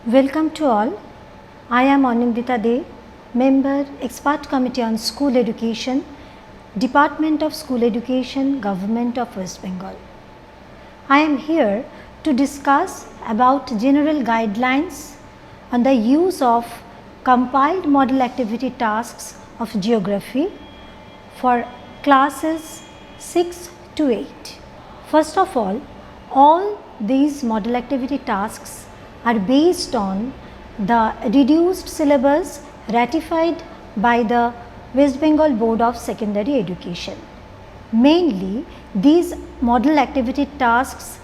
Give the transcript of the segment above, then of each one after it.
Welcome to all. I am Anindita De, Member, Expert Committee on School Education, Department of School Education, Government of West Bengal. I am here to discuss about general guidelines on the use of compiled model activity tasks of geography for classes 6 to 8. First of all these model activity tasks are based on the reduced syllabus ratified by the West Bengal Board of Secondary Education. Mainly, these model activity tasks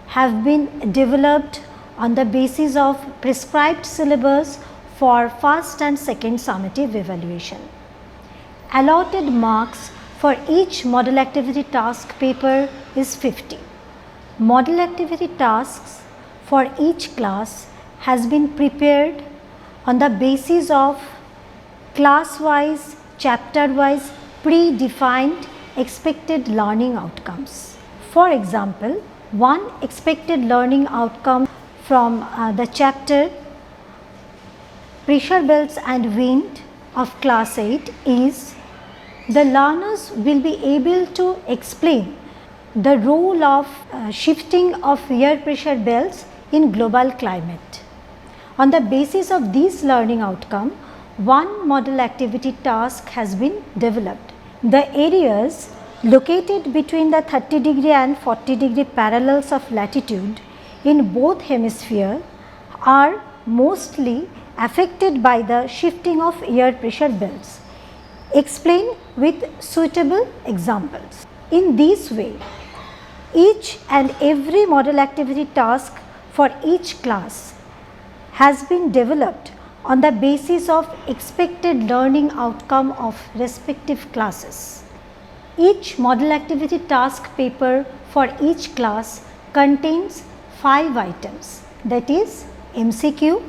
have been developed on the basis of prescribed syllabus for first and second summative evaluation. Allotted marks for each model activity task paper is 50. Model activity tasks for each class has been prepared on the basis of class-wise, chapter-wise predefined expected learning outcomes. For example, one expected learning outcome from the chapter Pressure Belts and Wind of class 8 is the learners will be able to explain the role of shifting of air pressure belts in global climate. On the basis of this learning outcome, one model activity task has been developed. The areas located between the 30° and 40° parallels of latitude in both hemispheres are mostly affected by the shifting of air pressure belts. Explain with suitable examples. In this way, each and every model activity task for each class has been developed on the basis of expected learning outcome of respective classes. Each model activity task paper for each class contains 5 items, that is MCQ,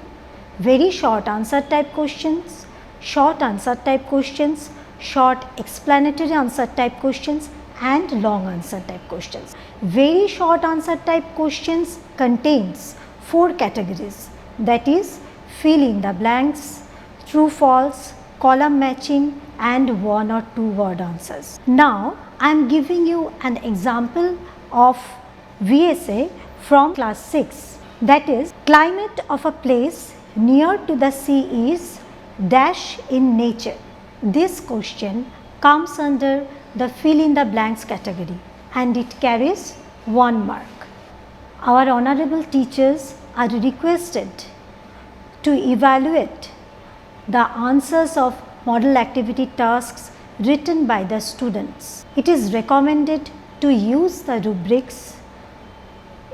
very short answer type questions, short answer type questions, short explanatory answer type questions and long answer type questions. Very short answer type questions contains 4 categories, that is fill in the blanks, true false, column matching and 1 or 2 word answers. Now I am giving you an example of VSA from class 6, that is climate of a place near to the sea is dash in nature. This question comes under the fill in the blanks category and it carries 1 mark. Our honorable teachers are requested to evaluate the answers of model activity tasks written by the students. It is recommended to use the rubrics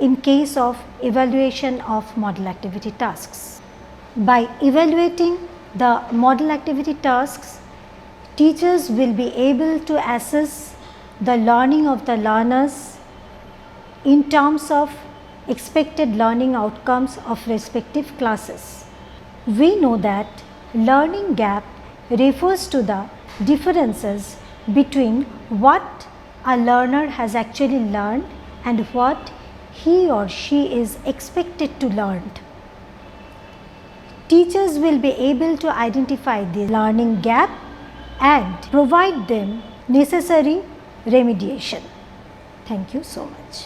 in case of evaluation of model activity tasks. By evaluating the model activity tasks, teachers will be able to assess the learning of the learners in terms of expected learning outcomes of respective classes. We know that learning gap refers to the differences between what a learner has actually learned and what he or she is expected to learn. Teachers will be able to identify the learning gap and provide them necessary remediation. Thank you so much.